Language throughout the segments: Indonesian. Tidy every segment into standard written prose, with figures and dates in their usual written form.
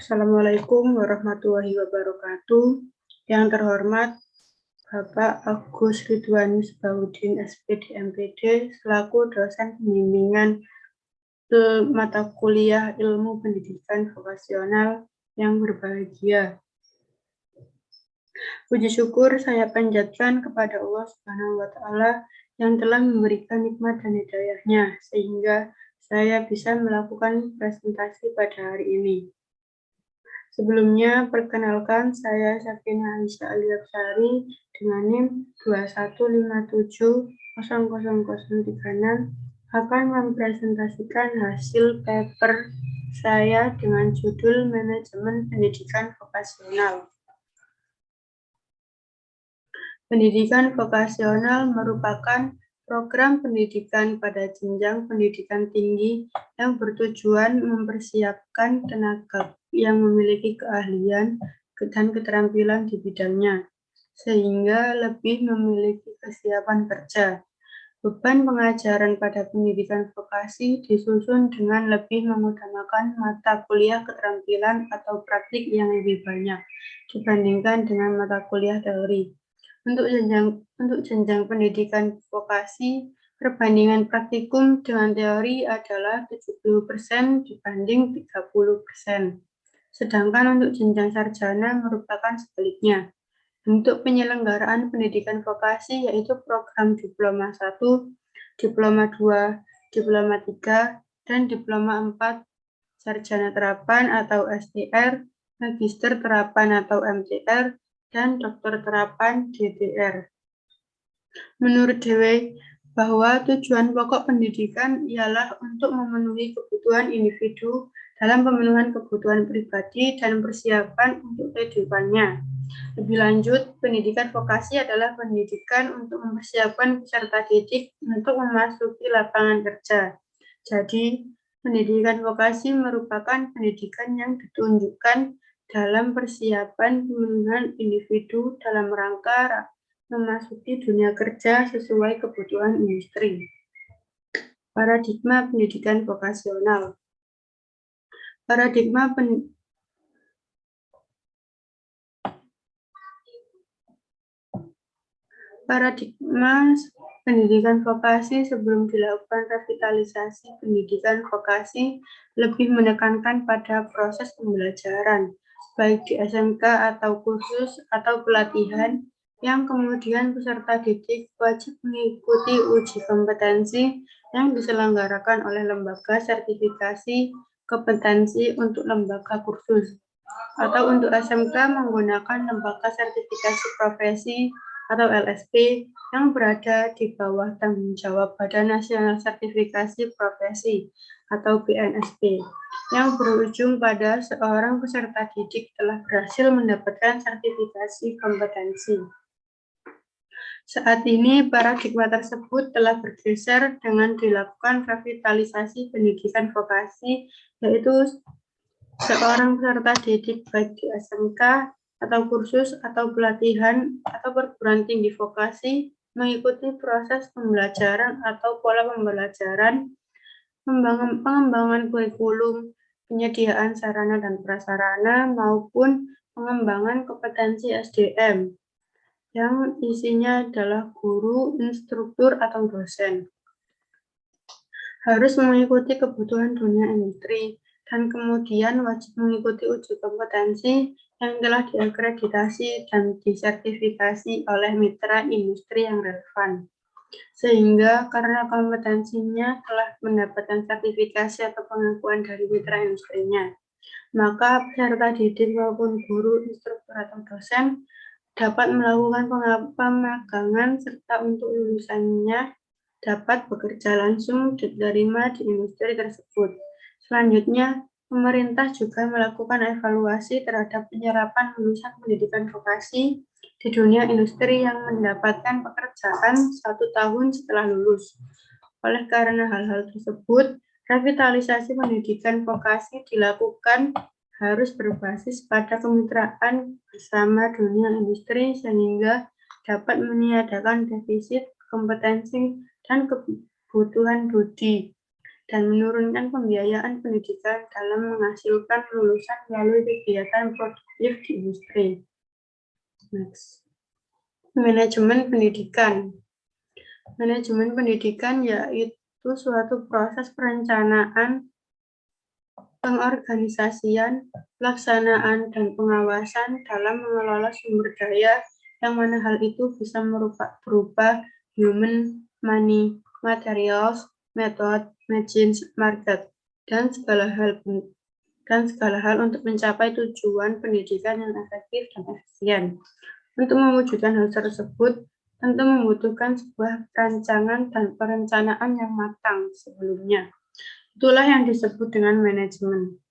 Assalamualaikum warahmatullahi wabarakatuh. Yang terhormat Bapak Agus Ridwanus Baudin SPD MPD selaku dosen pembimbingan mata kuliah Ilmu Pendidikan Vokasional yang berbahagia. Puji syukur saya panjatkan kepada Allah Subhanahu wa Ta'ala yang telah memberikan nikmat dan hidayahnya sehingga saya bisa melakukan presentasi pada hari ini. Sebelumnya, perkenalkan saya Sakinah Aisyah Aliafsari dengan NIM 215700036 akan mempresentasikan hasil paper saya dengan judul Manajemen Pendidikan Vokasional. Pendidikan vokasional merupakan program pendidikan pada jenjang pendidikan tinggi yang bertujuan mempersiapkan tenaga yang memiliki keahlian dan keterampilan di bidangnya, sehingga lebih memiliki kesiapan kerja. Beban pengajaran pada pendidikan vokasi disusun dengan lebih mengutamakan mata kuliah keterampilan atau praktik yang lebih banyak dibandingkan dengan mata kuliah teori. Untuk jenjang pendidikan vokasi, perbandingan praktikum dengan teori adalah 70% dibanding 30%. Sedangkan untuk jenjang sarjana merupakan sebaliknya. Bentuk penyelenggaraan pendidikan vokasi yaitu program Diploma 1, Diploma 2, Diploma 3, dan Diploma 4, Sarjana Terapan atau STR, Magister Terapan atau MTR, dan Dokter Terapan DTR. Menurut Dewey, bahwa tujuan pokok pendidikan ialah untuk memenuhi kebutuhan individu dalam pemenuhan kebutuhan pribadi dan persiapan untuk kehidupannya. Lebih lanjut, pendidikan vokasi adalah pendidikan untuk mempersiapkan peserta didik untuk memasuki lapangan kerja. Jadi, pendidikan vokasi merupakan pendidikan yang ditunjukkan dalam persiapan pemenuhan individu dalam rangka memasuki dunia kerja sesuai kebutuhan industri. Paradigma pendidikan vokasional. Paradigma pendidikan vokasi sebelum dilakukan revitalisasi pendidikan vokasi lebih menekankan pada proses pembelajaran, baik di SMK atau kursus atau pelatihan, yang kemudian peserta didik wajib mengikuti uji kompetensi yang diselenggarakan oleh lembaga sertifikasi kompetensi untuk lembaga kursus, atau untuk SMK menggunakan lembaga sertifikasi profesi atau LSP yang berada di bawah tanggung jawab Badan Nasional Sertifikasi Profesi atau BNSP, yang berujung pada seorang peserta didik telah berhasil mendapatkan sertifikasi kompetensi. Saat ini, paradigma tersebut telah bergeser dengan dilakukan revitalisasi pendidikan vokasi, yaitu seorang peserta didik baik di SMK atau kursus atau pelatihan atau perguruan tinggi vokasi mengikuti proses pembelajaran atau pola pembelajaran, pengembangan kurikulum, penyediaan sarana dan prasarana, maupun pengembangan kompetensi SDM yang isinya adalah guru, instruktur, atau dosen. Harus mengikuti kebutuhan dunia industri, dan kemudian wajib mengikuti uji kompetensi yang telah diakreditasi dan disertifikasi oleh mitra industri yang relevan. Sehingga karena kompetensinya telah mendapatkan sertifikasi atau pengakuan dari mitra industrinya, maka peserta didik maupun guru, instruktur, atau dosen dapat melakukan pemagangan serta untuk lulusannya dapat bekerja langsung diterima di industri tersebut. Selanjutnya, pemerintah juga melakukan evaluasi terhadap penyerapan lulusan pendidikan vokasi di dunia industri yang mendapatkan pekerjaan 1 tahun setelah lulus. Oleh karena hal-hal tersebut, revitalisasi pendidikan vokasi dilakukan harus berbasis pada kemitraan bersama dunia industri sehingga dapat meniadakan defisit kompetensi dan kebutuhan budi dan menurunkan pembiayaan pendidikan dalam menghasilkan lulusan melalui kegiatan produktif di industri. Next. Manajemen pendidikan. Manajemen pendidikan yaitu suatu proses perencanaan, pengorganisasian, pelaksanaan, dan pengawasan dalam mengelola sumber daya yang mana hal itu bisa berupa human, money, materials, method, machines, market, dan segala hal untuk mencapai tujuan pendidikan yang efektif dan efisien. Untuk mewujudkan hal tersebut, tentu membutuhkan sebuah rancangan dan perencanaan yang matang sebelumnya. Itulah yang disebut dengan manajemen.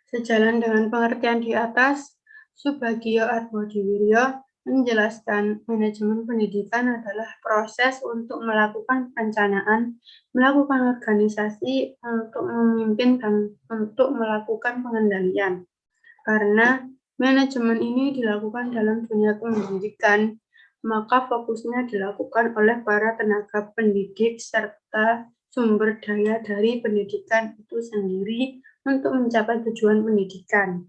Sejalan dengan pengertian di atas, Subagio Atmodiwiryo menjelaskan manajemen pendidikan adalah proses untuk melakukan perencanaan, melakukan organisasi, untuk memimpin, dan untuk melakukan pengendalian. Karena manajemen ini dilakukan dalam dunia pendidikan, maka fokusnya dilakukan oleh para tenaga pendidik serta sumber daya dari pendidikan itu sendiri untuk mencapai tujuan pendidikan.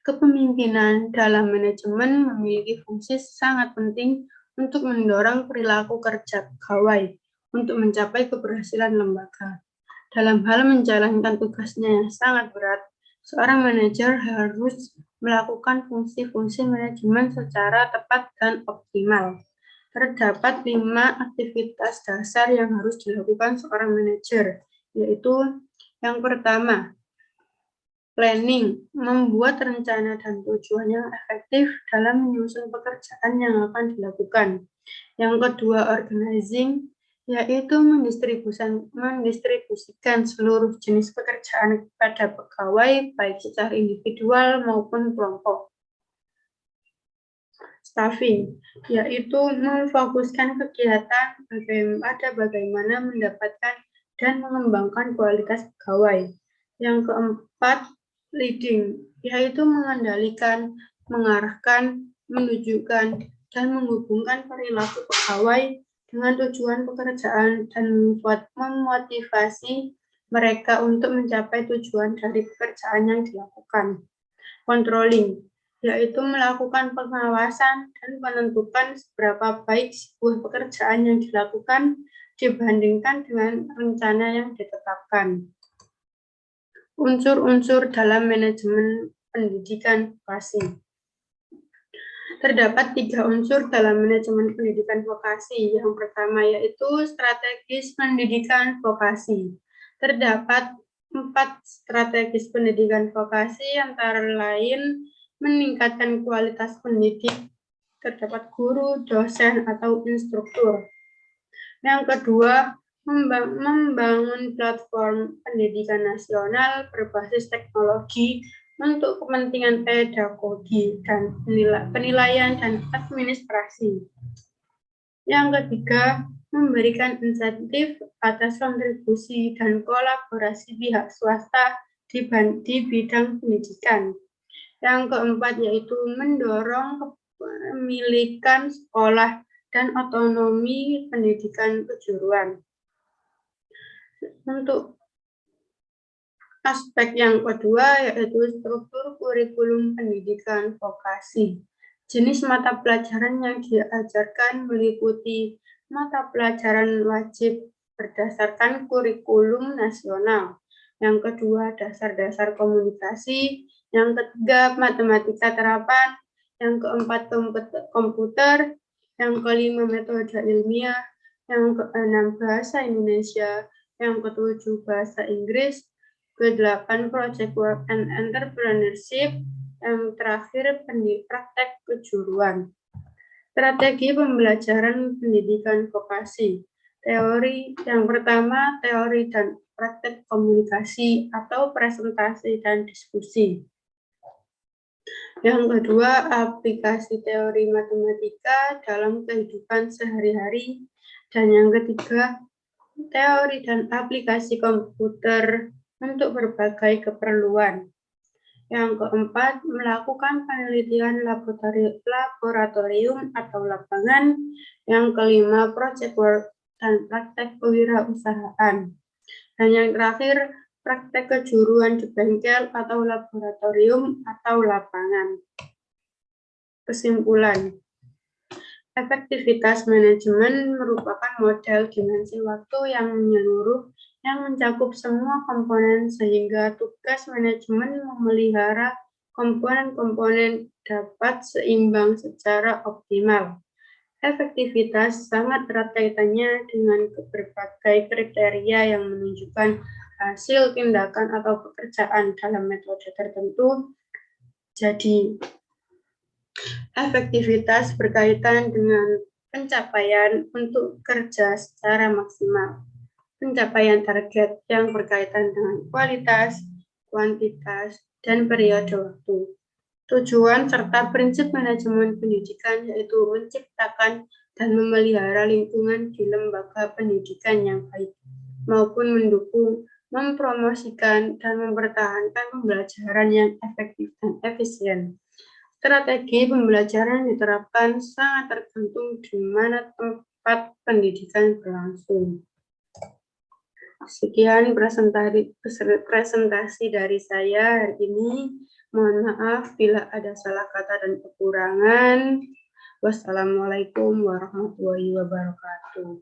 Kepemimpinan dalam manajemen memiliki fungsi sangat penting untuk mendorong perilaku kerja pegawai untuk mencapai keberhasilan lembaga. Dalam hal menjalankan tugasnya yang sangat berat, seorang manajer harus melakukan fungsi-fungsi manajemen secara tepat dan optimal. Terdapat 5 aktivitas dasar yang harus dilakukan seorang manajer, yaitu yang pertama, planning, membuat rencana dan tujuan yang efektif dalam menyusun pekerjaan yang akan dilakukan. Yang kedua, organizing, yaitu mendistribusikan seluruh jenis pekerjaan kepada pegawai, baik secara individual maupun kelompok. Staffing, yaitu memfokuskan kegiatan pada bagaimana mendapatkan dan mengembangkan kualitas pegawai. Yang keempat, leading, yaitu mengendalikan, mengarahkan, menunjukkan, dan menghubungkan perilaku pegawai dengan tujuan pekerjaan dan memotivasi mereka untuk mencapai tujuan dari pekerjaan yang dilakukan. Controlling, yaitu melakukan pengawasan dan menentukan seberapa baik sebuah pekerjaan yang dilakukan dibandingkan dengan rencana yang ditetapkan. Unsur-unsur dalam manajemen pendidikan vokasi. Terdapat 3 unsur dalam manajemen pendidikan vokasi. Yang pertama yaitu strategis pendidikan vokasi. Terdapat 4 strategis pendidikan vokasi, antara lain meningkatkan kualitas pendidik, terdapat guru, dosen, atau instruktur. Yang kedua, membangun platform pendidikan nasional berbasis teknologi untuk kepentingan pedagogi dan penilaian dan administrasi. Yang ketiga, memberikan insentif atas kontribusi dan kolaborasi pihak swasta di bidang pendidikan. Yang keempat yaitu mendorong kepemilikan sekolah dan otonomi pendidikan kejuruan. Untuk aspek yang kedua yaitu struktur kurikulum pendidikan vokasi. Jenis mata pelajaran yang diajarkan meliputi mata pelajaran wajib berdasarkan kurikulum nasional. Yang kedua, dasar-dasar komunikasi. Yang ketiga, matematika terapan. Yang keempat, komputer. Yang kelima, metode ilmiah. Yang keenam, bahasa Indonesia. Yang ketujuh, bahasa Inggris. Ke-8, project work and entrepreneurship. Yang terakhir, praktek kejuruan. Strategi pembelajaran pendidikan vokasi. Teori yang pertama, teori dan praktek komunikasi atau presentasi dan diskusi. Yang kedua, aplikasi teori matematika dalam kehidupan sehari-hari. Dan yang ketiga, teori dan aplikasi komputer untuk berbagai keperluan. Yang keempat, melakukan penelitian laboratorium atau lapangan. Yang kelima, project work dan praktek kewirausahaan. Dan yang terakhir, praktek kejuruan di bengkel atau laboratorium atau lapangan. Kesimpulan, efektivitas manajemen merupakan model dimensi waktu yang menyeluruh yang mencakup semua komponen sehingga tugas manajemen memelihara komponen-komponen dapat seimbang secara optimal. Efektivitas sangat erat kaitannya dengan berbagai kriteria yang menunjukkan hasil tindakan atau pekerjaan dalam metode tertentu. Jadi, efektivitas berkaitan dengan pencapaian untuk kerja secara maksimal. Pencapaian target yang berkaitan dengan kualitas, kuantitas, dan periode waktu. Tujuan serta prinsip manajemen pendidikan yaitu menciptakan dan memelihara lingkungan di lembaga pendidikan yang baik, maupun mendukung, mempromosikan, dan mempertahankan pembelajaran yang efektif dan efisien. Strategi pembelajaran diterapkan sangat tergantung di mana tempat pendidikan berlangsung. Sekian presentasi dari saya hari ini. Mohon maaf bila ada salah kata dan kekurangan. Wassalamualaikum warahmatullahi wabarakatuh.